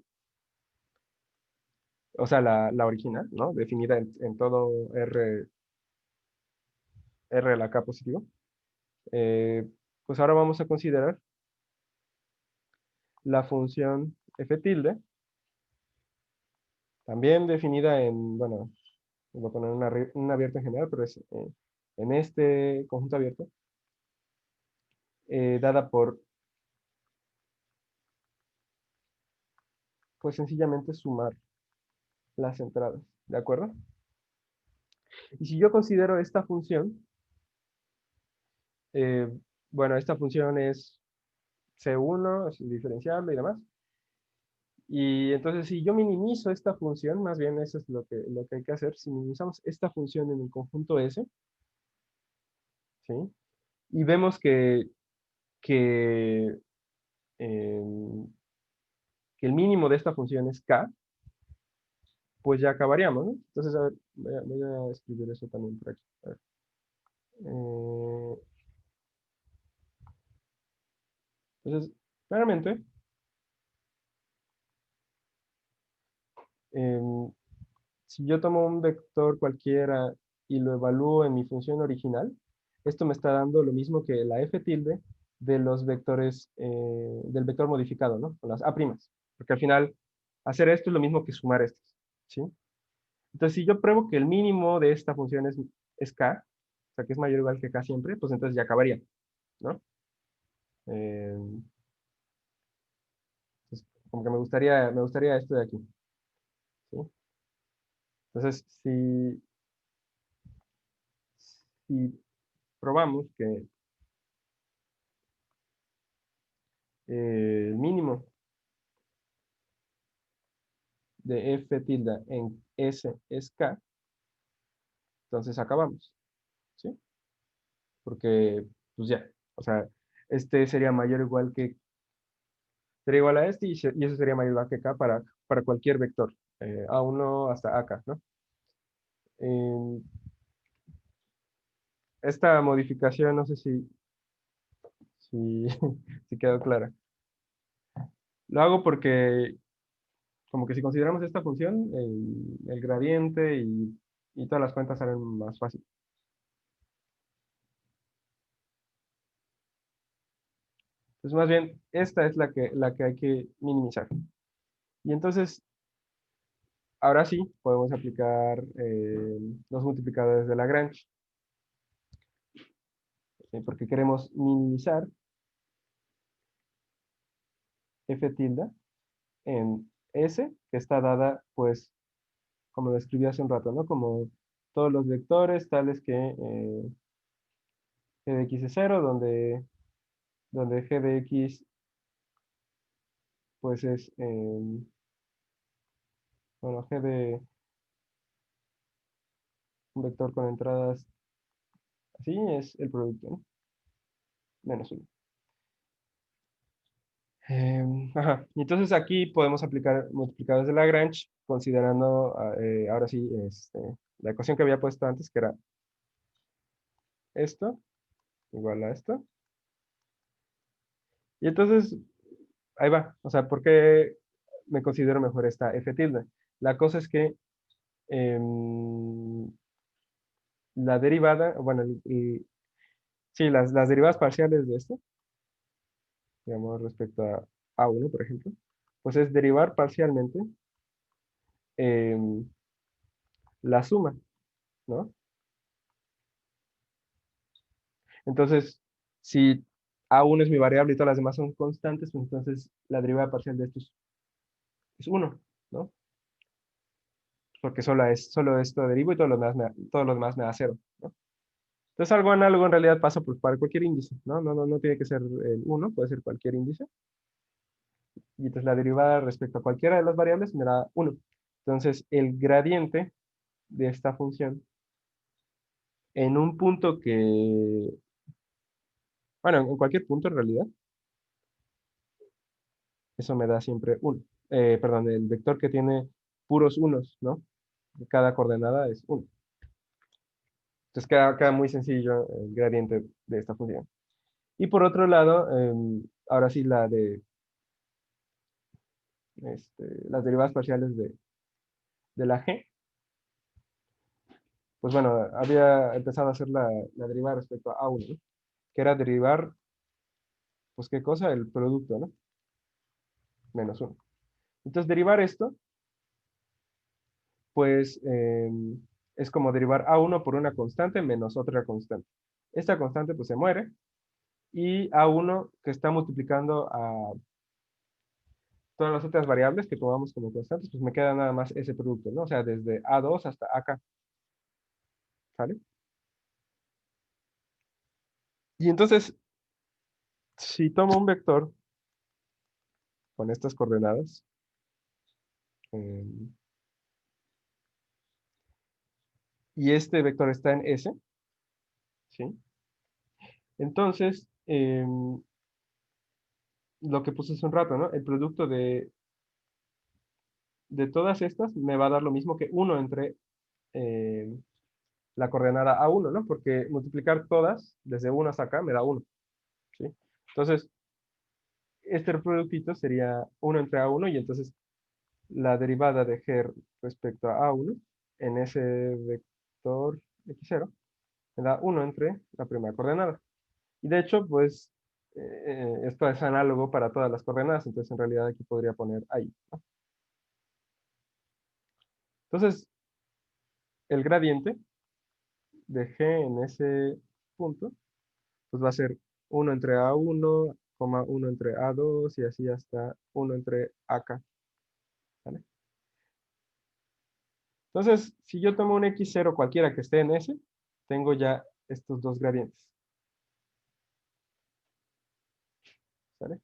o sea, la original, ¿no? Definida en todo R de la K positivo, eh, pues ahora vamos a considerar la función f tilde, también definida en, bueno, voy a poner un abierto en general, pero es en este conjunto abierto, dada por, pues sencillamente sumar las entradas, ¿de acuerdo? Y si yo considero esta función, eh, bueno, esta función es C1, es diferenciable y demás. Y entonces, si yo minimizo esta función, más bien eso es lo que hay que hacer, si minimizamos esta función en el conjunto S, ¿sí? Y vemos que, em, que el mínimo de esta función es K, pues ya acabaríamos, ¿no? Entonces, a ver, voy a escribir eso también por aquí. A ver. Eh, entonces, claramente, em, si yo tomo un vector cualquiera y lo evalúo en mi función original, esto me está dando lo mismo que la f tilde de los vectores, del vector modificado, ¿no? Con las a'. Porque al final, hacer esto es lo mismo que sumar estos, ¿sí? Entonces, si yo pruebo que el mínimo de esta función es k, o sea, que es mayor o igual que k siempre, pues entonces ya acabaría, ¿no? Eh, entonces, como que me gustaría esto de aquí, ¿sí? Entonces, si probamos que el mínimo de f tilde en S es K, entonces acabamos, ¿sí? Porque, pues ya, o sea, este sería mayor o igual que, sería igual a este y eso sería mayor o igual que K para cualquier vector, A1 hasta AK, ¿no? Eh, esta modificación, no sé si, si quedó clara. Lo hago porque, como que si consideramos esta función, el gradiente y todas las cuentas salen más fácil. Entonces, más bien, esta es la que hay que minimizar. Y entonces, ahora sí, podemos aplicar los multiplicadores de Lagrange, porque queremos minimizar f tilde en S, que está dada, pues, como lo escribí hace un rato, ¿no? Como todos los vectores tales que g de x es cero, donde g de x, pues, es, bueno, g de un vector con entradas así es el producto, ¿no? Menos uno. Ajá. Y entonces aquí podemos aplicar multiplicadores de Lagrange, considerando ahora sí la ecuación que había puesto antes, que era esto, igual a esto. Y entonces, ahí va. O sea, ¿por qué me considero mejor esta f tilde? La cosa es que em, la derivada, bueno, sí, las derivadas parciales de esto, digamos, respecto a A1, por ejemplo, pues es derivar parcialmente em, la suma, ¿no? Entonces, si A1 es mi variable y todas las demás son constantes, pues entonces la derivada parcial de esto es 1, ¿no? Porque solo esto derivo y todo lo demás me da 0, ¿no? Entonces, algo análogo en realidad pasa pues, para cualquier índice, ¿no? No tiene que ser el 1, puede ser cualquier índice. Y entonces la derivada respecto a cualquiera de las variables me da 1. Entonces, el gradiente de esta función en un punto Bueno, en cualquier punto en realidad, eso me da siempre 1. Perdón, el vector que tiene puros unos, ¿no? Cada coordenada es 1. Entonces queda muy sencillo el gradiente de esta función. Y por otro lado, ahora sí las derivadas parciales de la g, pues bueno, había empezado a hacer la derivada respecto a A1, ¿no? Que era derivar, pues qué cosa, el producto, ¿no? Menos 1. Entonces derivar esto, pues es como derivar A1 por una constante menos otra constante. Esta constante pues se muere y A1 que está multiplicando a todas las otras variables que tomamos como constantes, pues me queda nada más ese producto, ¿no? O sea, desde A2 hasta AK, ¿sale? Y entonces, si tomo un vector con estas coordenadas, eh, y este vector está en S, ¿sí? Entonces, lo que puse hace un rato, ¿no? El producto de todas estas me va a dar lo mismo que 1 entre eh, la coordenada A1, ¿no? Porque multiplicar todas desde 1 hasta acá me da 1, ¿sí? Entonces, este productito sería 1 entre A1 y entonces la derivada de G respecto a A1 en ese vector X0 me da 1 entre la primera coordenada. Y de hecho, pues, esto es análogo para todas las coordenadas, entonces en realidad aquí podría poner ahí, ¿no? Entonces, el gradiente de G en ese punto, pues va a ser 1 entre A1, 1 entre A2 y así hasta 1 entre AK, ¿vale? Entonces, si yo tomo un X0 cualquiera que esté en S, tengo ya estos dos gradientes, ¿vale?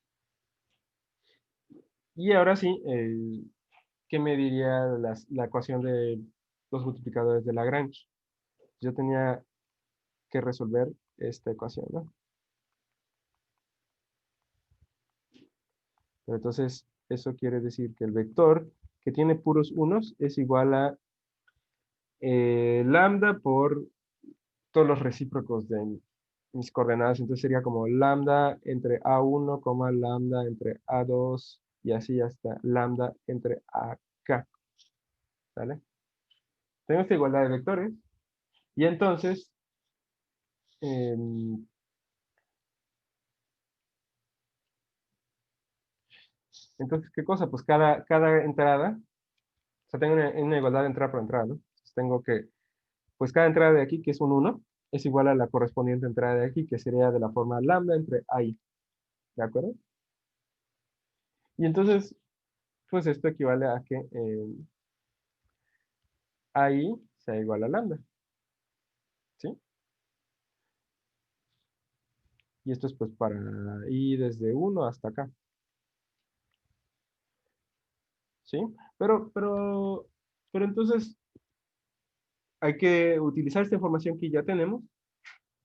Y ahora sí, ¿qué me diría la ecuación de los multiplicadores de Lagrange? Yo tenía que resolver esta ecuación, ¿no? Pero entonces, eso quiere decir que el vector que tiene puros unos es igual a lambda por todos los recíprocos de mis coordenadas. Entonces sería como lambda entre A1, lambda entre A2 y así hasta lambda entre AK, ¿vale? Tengo esta igualdad de vectores y em, entonces, ¿qué cosa? Pues cada entrada, o sea, tengo una igualdad de entrada por entrada, ¿no? Entonces tengo que, pues cada entrada de aquí, que es un 1, es igual a la correspondiente entrada de aquí, que sería de la forma lambda entre AI, ¿de acuerdo? Y entonces, pues esto equivale a que AI sea igual a lambda, ¿sí? Y esto es pues para ir desde 1 hasta acá, ¿sí? Pero entonces hay que utilizar esta información que ya tenemos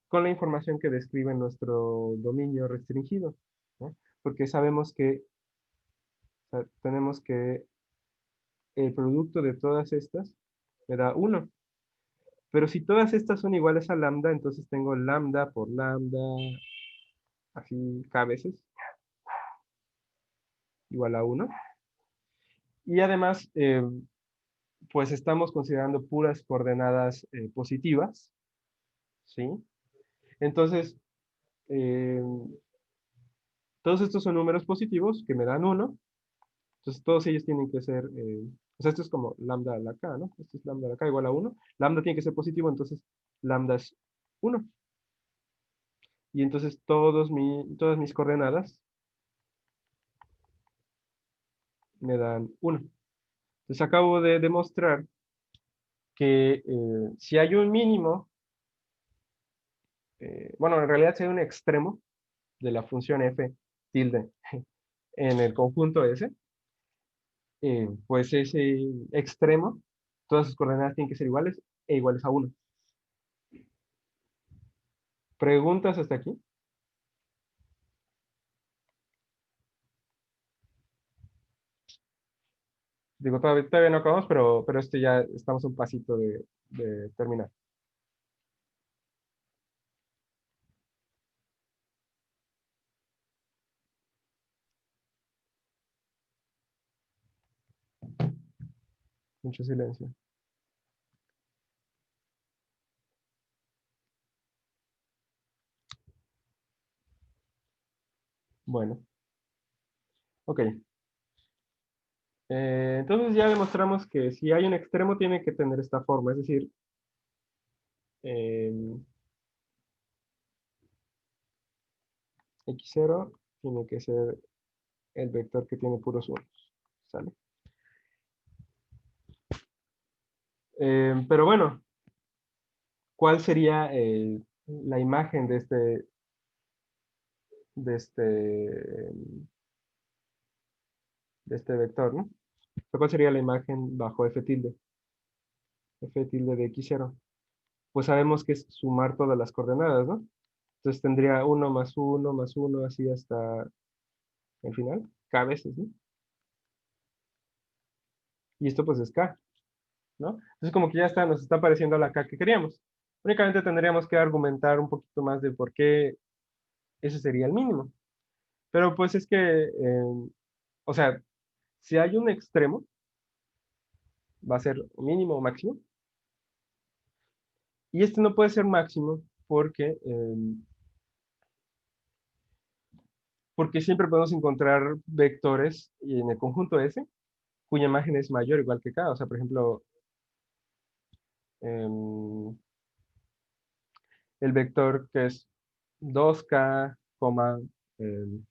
con la información que describe nuestro dominio restringido, ¿no? Porque sabemos que tenemos que el producto de todas estas me da 1. Pero si todas estas son iguales a lambda, entonces tengo lambda por lambda, así cada veces, igual a 1. Y además, pues estamos considerando puras coordenadas positivas, ¿sí? Entonces, eh, todos estos son números positivos que me dan 1. Entonces, todos ellos tienen que ser, o sea, esto es como lambda a la k, ¿no? Esto es lambda a la k igual a 1. Lambda tiene que ser positivo, entonces lambda es 1. Y entonces todas mis coordenadas me dan 1. Entonces, acabo de demostrar que si hay un mínimo, bueno, en realidad si hay un extremo de la función f tilde en el conjunto S, pues ese extremo, todas sus coordenadas tienen que ser iguales e iguales a 1. ¿Preguntas hasta aquí? Digo, todavía no acabamos, pero este ya estamos un pasito de terminar. Mucho silencio. Bueno, ok. Entonces ya demostramos que si hay un extremo tiene que tener esta forma, es decir, em, x0 tiene que ser el vector que tiene puros unos, ¿sale? Pero bueno, ¿cuál sería la imagen de este, de este vector, ¿no? ¿Cuál sería la imagen bajo f tilde? F tilde de x0. Pues sabemos que es sumar todas las coordenadas, ¿no? Entonces tendría 1 más 1 más 1, así hasta el final, k veces, ¿no? Y esto pues es k, ¿no? Entonces como que ya está, nos está apareciendo la k que queríamos. Únicamente tendríamos que argumentar un poquito más de por qué ese sería el mínimo. Pero pues es que, o sea, si hay un extremo, va a ser mínimo o máximo. Y este no puede ser máximo porque siempre podemos encontrar vectores en el conjunto S cuya imagen es mayor o igual que K. O sea, por ejemplo, em, el vector que es 2K, em,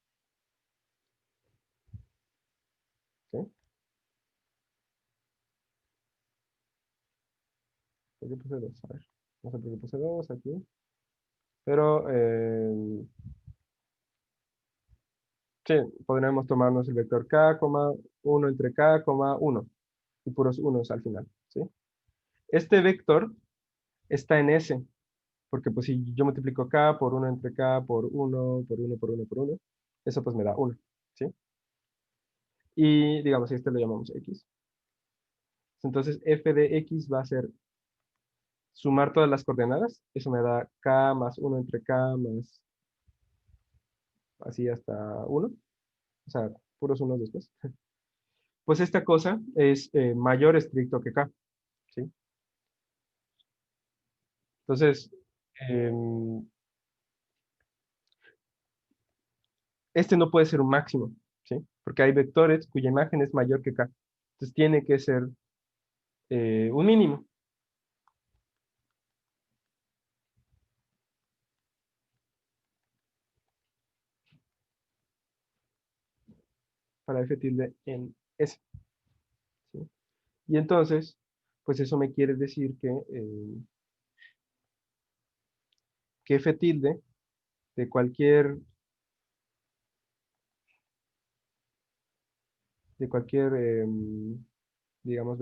¿sí? ¿Por qué puse 2? A ver, no sé por qué puse 2 aquí. Pero, sí, podríamos tomarnos el vector K, 1 entre K, 1 y puros unos al final, ¿sí? Este vector está en S, porque pues si yo multiplico K por 1 entre K por uno por uno por uno por uno, eso pues me da 1, ¿sí? Y digamos, este lo llamamos X. Entonces f de X va a ser sumar todas las coordenadas, eso me da K más 1 entre K más así hasta 1, o sea, puros unos después. Pues esta cosa es mayor estricto que K, ¿sí? Entonces, em, este no puede ser un máximo, ¿sí? Porque hay vectores cuya imagen es mayor que K. Entonces tiene que ser un mínimo para f tilde en S, ¿sí? Y entonces, pues eso me quiere decir que f tilde de cualquier digamos,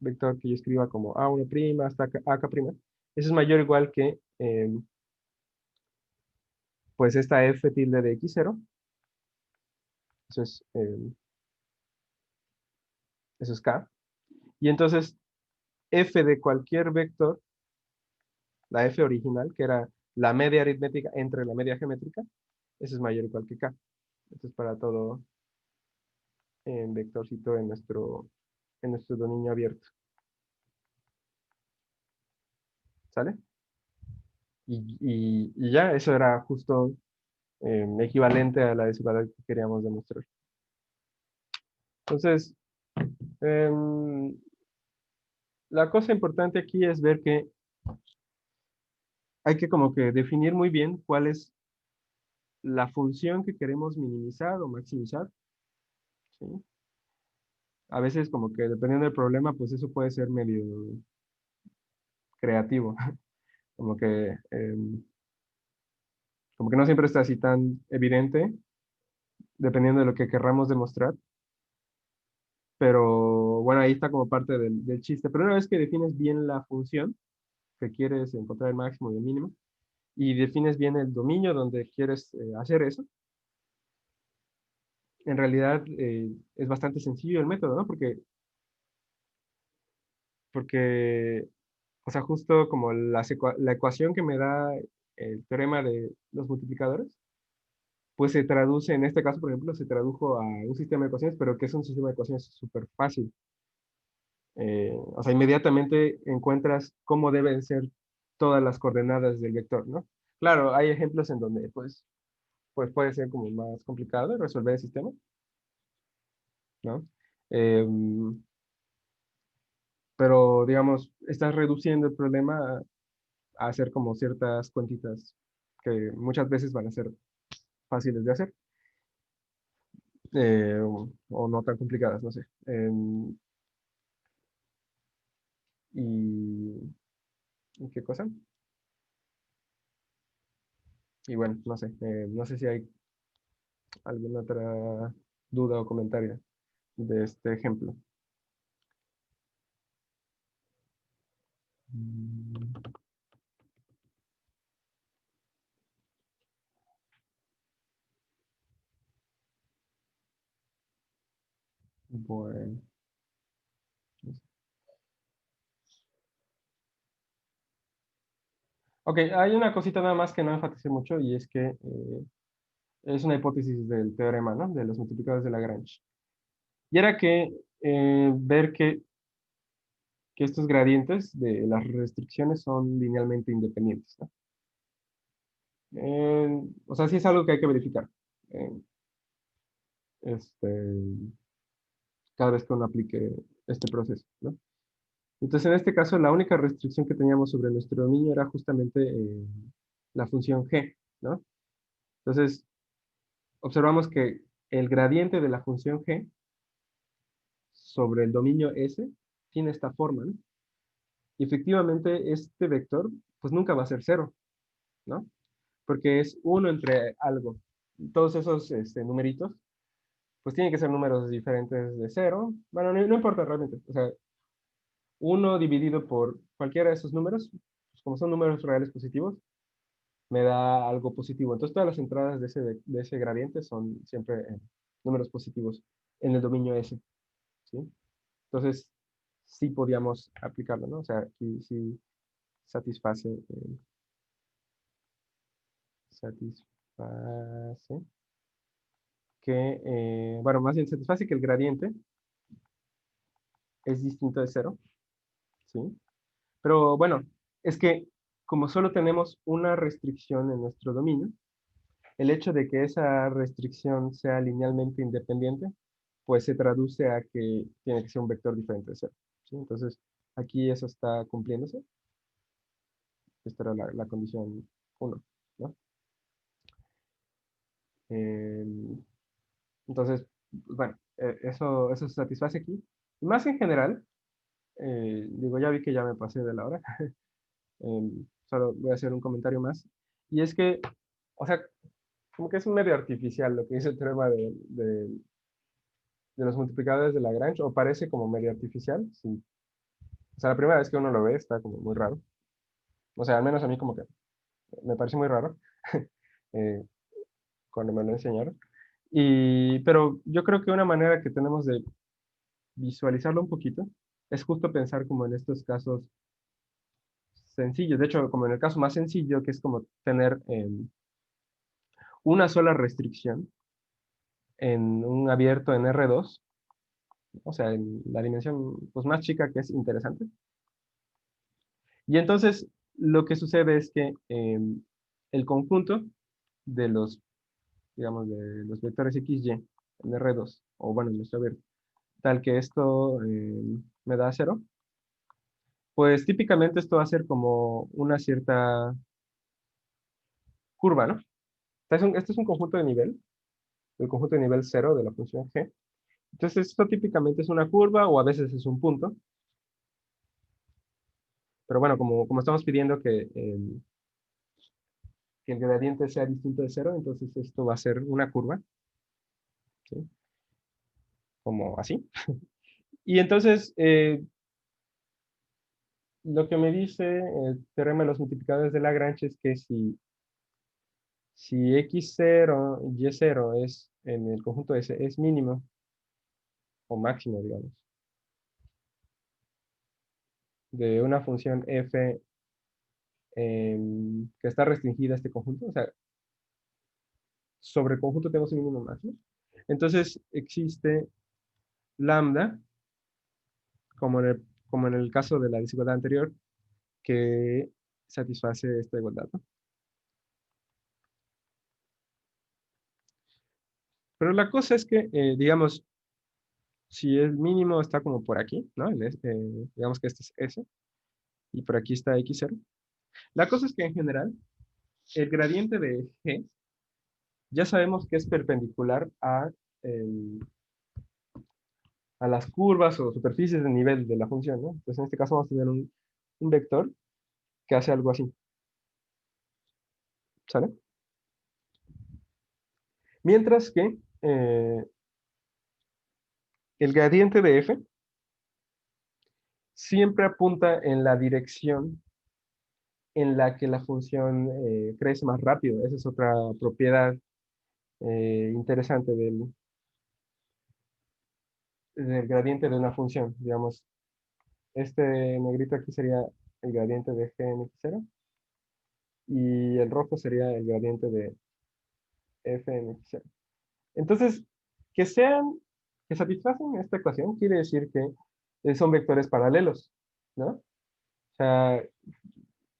vector que yo escriba como A1' hasta AK', eso es mayor o igual que, pues, esta f tilde de x0, eso es, eso es K, y entonces f de cualquier vector, la f original, que era la media aritmética entre la media geométrica, eso es mayor o igual que K. Esto es para todo vectorcito en nuestro dominio abierto, ¿sale? Y ya, eso era justo equivalente a la desigualdad que queríamos demostrar. Entonces, em, la cosa importante aquí es ver que hay que como que definir muy bien cuál es la función que queremos minimizar o maximizar, ¿sí? A veces como que dependiendo del problema, pues eso puede ser medio creativo, como que, como que no siempre está así tan evidente, dependiendo de lo que querramos demostrar, pero bueno, ahí está como parte del chiste. Pero una vez que defines bien la función que quieres encontrar el máximo y el mínimo, y defines bien el dominio donde quieres hacer eso, en realidad es bastante sencillo el método, ¿no? Porque porque, o sea, justo como la ecuación que me da el teorema de los multiplicadores, pues se traduce, en este caso, por ejemplo, se tradujo a un sistema de ecuaciones, pero que es un sistema de ecuaciones súper fácil. O sea, inmediatamente encuentras cómo deben ser todas las coordenadas del vector, ¿no? Claro, hay ejemplos en donde, pues puede ser como más complicado resolver el sistema, ¿no? Em, pero, digamos, estás reduciendo el problema a hacer como ciertas cuentitas que muchas veces van a ser fáciles de hacer, o no tan complicadas, no sé. Y, ¿y qué cosa? Y bueno, no sé, no sé si hay alguna otra duda o comentario de este ejemplo. Mm, Bueno, ok, hay una cosita nada más que no enfaticé mucho y es que es una hipótesis del teorema, ¿no? De los multiplicadores de Lagrange. Y era que ver que estos gradientes de las restricciones son linealmente independientes, ¿no? O sea, sí es algo que hay que verificar. eh, este, cada vez que uno aplique este proceso, ¿no? Entonces, en este caso, la única restricción que teníamos sobre nuestro dominio era justamente la función g, ¿no? Entonces, observamos que el gradiente de la función g sobre el dominio S tiene esta forma, ¿no? Y efectivamente, este vector, pues nunca va a ser cero, ¿no? Porque es uno entre algo. Todos esos numeritos, pues tienen que ser números diferentes de cero. Bueno, no importa realmente. O sea, uno dividido por cualquiera de esos números, pues como son números reales positivos, me da algo positivo. Entonces todas las entradas de ese gradiente son siempre números positivos en el dominio S, ¿sí? Entonces sí podíamos aplicarlo, ¿no? O sea, aquí sí satisface, satisface que, bueno, más bien satisface que el gradiente es distinto de cero, ¿sí? Pero bueno, es que como solo tenemos una restricción en nuestro dominio, el hecho de que esa restricción sea linealmente independiente, pues se traduce a que tiene que ser un vector diferente de cero, ¿sí? Entonces, aquí eso está cumpliéndose. Esta era la condición uno, ¿no? Eh, entonces, pues, bueno, eso se satisface aquí. Y más en general, digo, ya vi que ya me pasé de la hora. Solo voy a hacer un comentario más. Y es que, o sea, como que es un medio artificial lo que dice el teorema de los multiplicadores de Lagrange, o parece como medio artificial. Sí. O sea, la primera vez que uno lo ve está como muy raro. O sea, al menos a mí como que me pareció muy raro eh, cuando me lo enseñaron. Pero yo creo que una manera que tenemos de visualizarlo un poquito es justo pensar como en estos casos sencillos. De hecho, como en el caso más sencillo, que es como tener una sola restricción en un abierto en R2, o sea, en la dimensión pues, más chica que es interesante. Y entonces lo que sucede es que el conjunto de los, digamos, de los vectores XY en R2, o bueno, en nuestro abierto, tal que esto me da cero, pues típicamente esto va a ser como una cierta curva, ¿no? Este es un conjunto de nivel, el conjunto de nivel cero de la función g. Entonces esto típicamente es una curva o a veces es un punto. Pero bueno, como estamos pidiendo que el gradiente sea distinto de cero, entonces esto va a ser una curva, ¿sí? Como así. Y entonces, lo que me dice el teorema de los multiplicadores de Lagrange es que si x0, y0 es en el conjunto S es mínimo o máximo, digamos, de una función f que está restringida a este conjunto, o sea, sobre el conjunto tengo su mínimo máximo. Entonces existe lambda, como en el caso de la desigualdad anterior, que satisface esta igualdad, ¿no? Pero la cosa es que, digamos, si el mínimo está como por aquí, ¿no? Digamos que este es S, y por aquí está X0. La cosa es que en general, el gradiente de G ya sabemos que es perpendicular a las curvas o superficies de nivel de la función, ¿no? Entonces, en este caso vamos a tener un vector que hace algo así, ¿sale? Mientras que el gradiente de F siempre apunta en la dirección en la que la función crece más rápido. Esa es otra propiedad interesante del gradiente de una función. Digamos, este negrito aquí sería el gradiente de g en x0 y el rojo sería el gradiente de f en x0. Entonces, que sean, que satisfacen esta ecuación quiere decir que son vectores paralelos, ¿no? O sea,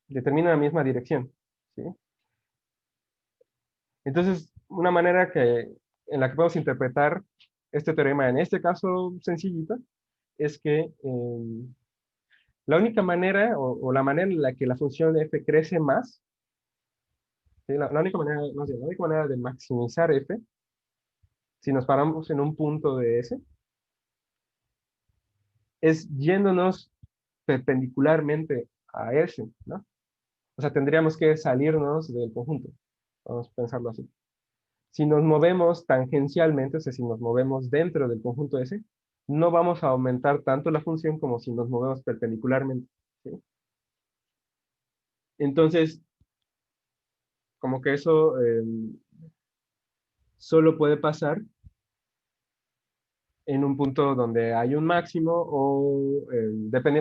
determinan la misma dirección, ¿sí? Entonces, una manera en la que podemos interpretar este teorema en este caso sencillito es que la única manera o la manera en la que la función f crece más, ¿sí? La única manera, no sé, la única manera de maximizar f, si nos paramos en un punto de S, es yéndonos perpendicularmente a S, ¿no? O sea, tendríamos que salirnos del conjunto. Vamos a pensarlo así. Si nos movemos tangencialmente, o sea, si nos movemos dentro del conjunto S, no vamos a aumentar tanto la función como si nos movemos perpendicularmente, ¿sí? Entonces, como que eso solo puede pasar en un punto donde hay un máximo o,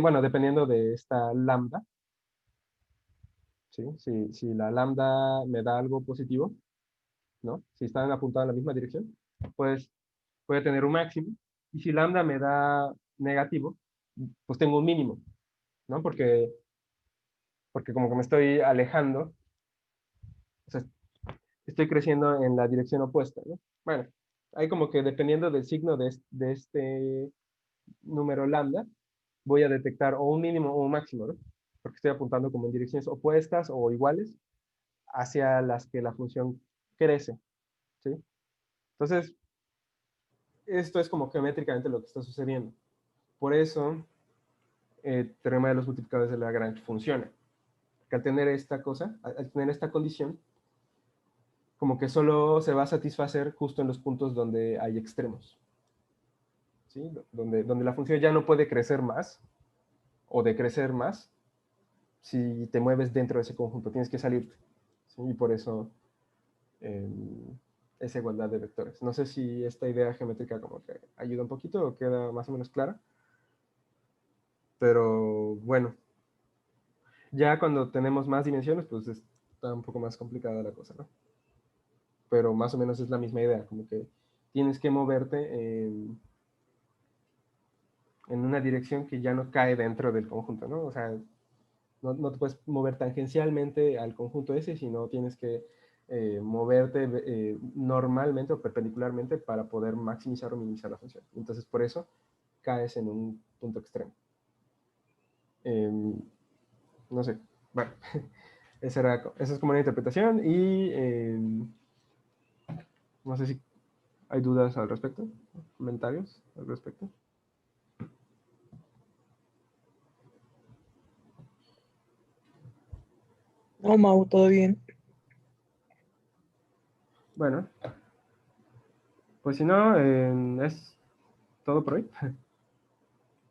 bueno, dependiendo de esta lambda, ¿sí? Si la lambda me da algo positivo, ¿no? Si están apuntados en la misma dirección, pues puede tener un máximo. Y si lambda me da negativo, pues tengo un mínimo, ¿no? Porque como que me estoy alejando, o sea, estoy creciendo en la dirección opuesta, ¿no? Bueno, ahí como que dependiendo del signo de este número lambda, voy a detectar o un mínimo o un máximo, ¿no? Porque estoy apuntando como en direcciones opuestas o iguales hacia las que la función crece, ¿sí? Entonces, esto es como geométricamente lo que está sucediendo. Por eso, el teorema de los multiplicadores de Lagrange funciona. Que al tener esta cosa, al tener esta condición, como que solo se va a satisfacer justo en los puntos donde hay extremos, ¿sí? Donde la función ya no puede crecer más o decrecer más si te mueves dentro de ese conjunto, tienes que salirte, ¿sí? Y por eso eh, esa igualdad de vectores. No sé si esta idea geométrica como que ayuda un poquito o queda más o menos clara, pero bueno, ya cuando tenemos más dimensiones, pues está un poco más complicada la cosa, ¿no? Pero más o menos es la misma idea, como que tienes que moverte en una dirección que ya no cae dentro del conjunto, ¿no? O sea, no te puedes mover tangencialmente al conjunto ese, sino tienes que moverte normalmente o perpendicularmente para poder maximizar o minimizar la función. Entonces, por eso caes en un punto extremo. No sé, bueno, esa es como una interpretación y no sé si hay dudas al respecto, comentarios al respecto. No, Mau, todo bien. Bueno, pues si no, es todo por hoy.